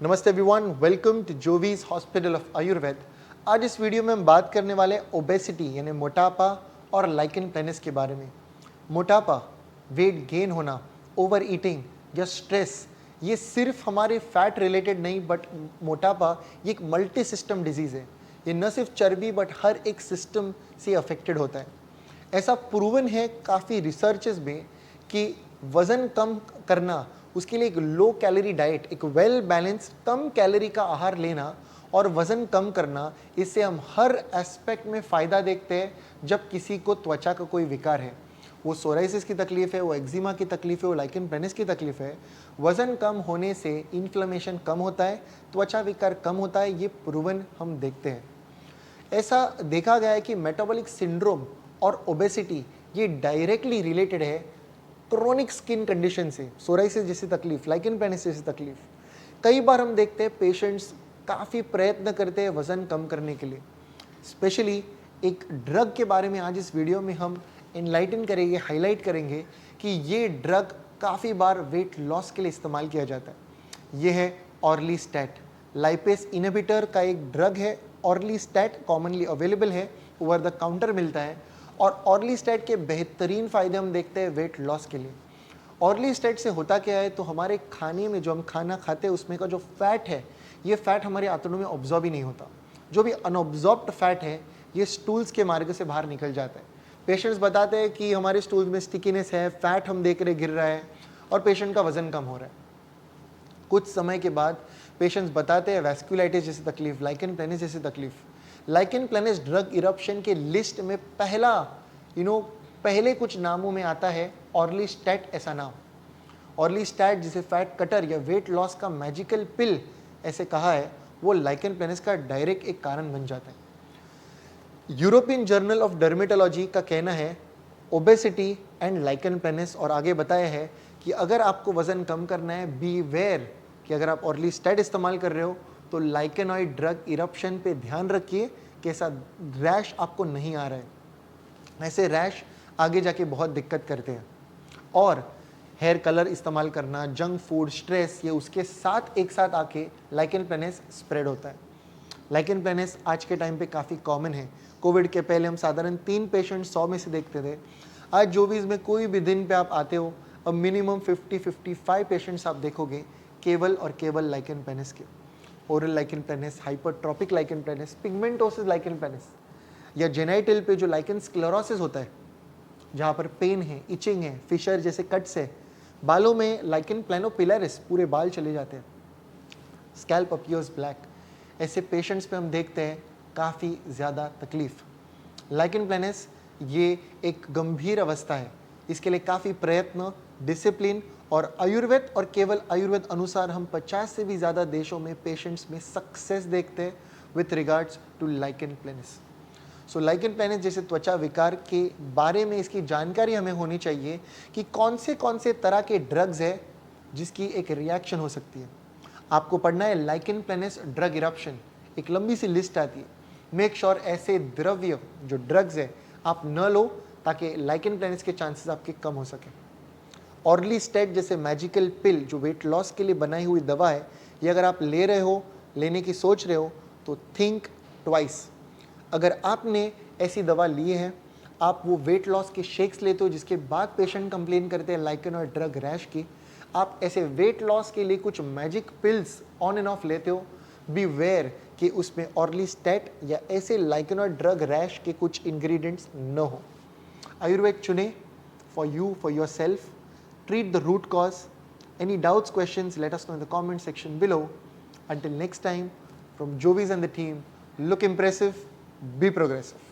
नमस्ते everyone, welcome to Jovees hospital of Ayurveda. आज इस वीडियो में हम बात करने वाले ओबेसिटी यानी मोटापा और लाइकन प्लेनिस के बारे में। मोटापा, वेट गेन होना, ओवर ईटिंग या स्ट्रेस, ये सिर्फ हमारे फैट रिलेटेड नहीं बट मोटापा ये एक मल्टी सिस्टम डिजीज़ है। ये न सिर्फ चर्बी बट हर एक सिस्टम से अफेक्टेड होता है। ऐसा प्रूवन है काफ़ी रिसर्चेस में कि वज़न कम करना, उसके लिए एक लो कैलोरी डाइट, एक वेल बैलेंस कम कैलोरी का आहार लेना और वज़न कम करना, इससे हम हर एस्पेक्ट में फ़ायदा देखते हैं। जब किसी को त्वचा का कोई विकार है, वो सोराइसिस की तकलीफ़ है, वो एक्जिमा की तकलीफ़ है, वो लाइकन प्लेनिस की तकलीफ़ है, वज़न कम होने से इन्फ्लेमेशन कम होता है, त्वचा विकार कम होता है। ये प्रूवन हम देखते हैं। ऐसा देखा गया है कि मेटाबॉलिक सिंड्रोम और ओबेसिटी ये डायरेक्टली रिलेटेड है क्रोनिक स्किन कंडीशन से, सोराइसिस जैसी तकलीफ, लाइकन प्लेनिस जैसी तकलीफ। कई बार हम देखते हैं पेशेंट्स काफ़ी प्रयत्न करते हैं वज़न कम करने के लिए। स्पेशली एक ड्रग के बारे में आज इस वीडियो में हम एनलाइटन करेंगे, हाईलाइट करेंगे कि ये ड्रग काफ़ी बार वेट लॉस के लिए इस्तेमाल किया जाता है। ये है ऑर्लीस्टैट, लाइपेस इनहिबिटर का एक ड्रग है। ऑर्लीस्टैट कॉमनली अवेलेबल है, ओवर द काउंटर मिलता है। और ऑर्लीस्टैट के बेहतरीन फ़ायदे हम देखते हैं वेट लॉस के लिए। ऑर्लीस्टैट से होता क्या है, तो हमारे खाने में जो हम खाना खाते हैं उसमें का जो फैट है, ये फैट हमारे आंतों में ऑब्जॉर्ब ही नहीं होता। जो भी अनऑब्जॉर्ब्ड फैट है ये स्टूल्स के मार्ग से बाहर निकल जाता है। पेशेंट्स बताते हैं कि हमारे स्टूल्स में स्टिकीनेस है, फैट हम देख रहे गिर रहा है और पेशेंट का वजन कम हो रहा है। कुछ समय के बाद पेशेंट्स बताते हैं वैस्कुलाइटिस जैसी तकलीफ, लाइकन प्लेनिस जैसी तकलीफ। लाइकन प्लेनिस ड्रग इरप्शन के लिस्ट में पहले कुछ नामों में आता है ऑर्लीस्टैट ऐसा नाम। ऑर्लीस्टैट जिसे फैट कटर या वेट लॉस का मैजिकल पिल ऐसे कहा है, वो लाइकन प्लेनिस का डायरेक्ट एक कारण बन जाता है। यूरोपियन जर्नल ऑफ डर्मेटोलॉजी का कहना है ओबेसिटी एंड लाइकन प्लेनिस, और आगे बताया है कि अगर आपको वजन कम करना है, बी वेयर कि अगर आप ऑर्लीस्टैट इस्तेमाल कर रहे हो तो लाइकेनॉइड ड्रग इरप्शन पे ध्यान रखिए कि ऐसा रैश आपको नहीं आ रहा है। ऐसे रैश आगे जाके बहुत दिक्कत करते हैं। और हेयर कलर इस्तेमाल करना, जंक फूड, स्ट्रेस, ये उसके साथ एक साथ आके लाइकन प्लेनिस स्प्रेड होता है। लाइकन प्लेनिस आज के टाइम पे काफ़ी कॉमन है। कोविड के पहले हम साधारण 3 पेशेंट 100 में से देखते थे। आज जोवीज में कोई भी दिन पे आप आते हो, अब मिनिमम 50-55 पेशेंट्स आप देखोगे केवल और केवल लाइकन प्लेनिस के। Oral lichen planus, hypertrophic lichen planus, pigmentosus lichen planus, या जेनाइटल पे जो लाइकन स्क्लेरोसिस होता है, जहाँ पर पेन है, इचिंग है, फिशर जैसे कट्स है, बालों में लाइकन प्लेनोपिलरिस, पूरे बाल चले जाते हैं, स्कैल्प अपीयर्स ब्लैक, ऐसे पेशेंट्स पे हम देखते हैं काफ़ी ज़्यादा तकलीफ। लाइकन प्लेनिस ये एक गंभीर अवस्था है। इसके लिए काफ़ी प्रयत्न, डिसिप्लिन और आयुर्वेद, और केवल आयुर्वेद अनुसार हम 50 से भी ज़्यादा देशों में पेशेंट्स में सक्सेस देखते हैं with regards to lichen planus. So lichen planus जैसे त्वचा विकार के बारे में इसकी जानकारी हमें होनी चाहिए कि कौन से तरह के ड्रग्स है जिसकी एक रिएक्शन हो सकती है। आपको पढ़ना है लाइकन प्लेनिस ड्रग इरप्शन, एक लंबी सी लिस्ट आती है। मेक श्योर ऐसे द्रव्य जो ड्रग्स है आप न लो ताकि लाइकन प्लेनिस के चांसेस आपके कम हो सके। ऑर्लीस्टैट जैसे मैजिकल पिल जो वेट लॉस के लिए बनाई हुई दवा है, ये अगर आप ले रहे हो, लेने की सोच रहे हो तो थिंक ट्वाइस। अगर आपने ऐसी दवा ली है, आप वो वेट लॉस के शेक्स लेते हो जिसके बाद पेशेंट कंप्लेन करते हैं लाइकन और ड्रग रैश की, आप ऐसे वेट लॉस के लिए कुछ magic pills on end of लेते हो, बी वेयर कि उसमें ऑर्लीस्टैट या ऐसे लाइकन और ड्रग रैश के कुछ इंग्रेडिएंट्स न हो। आयुर्वेद चुने for you, for your self, treat the root cause. Any doubts, questions, let us know in the comment section below. Until next time, from Jovis and the team, look impressive, be progressive.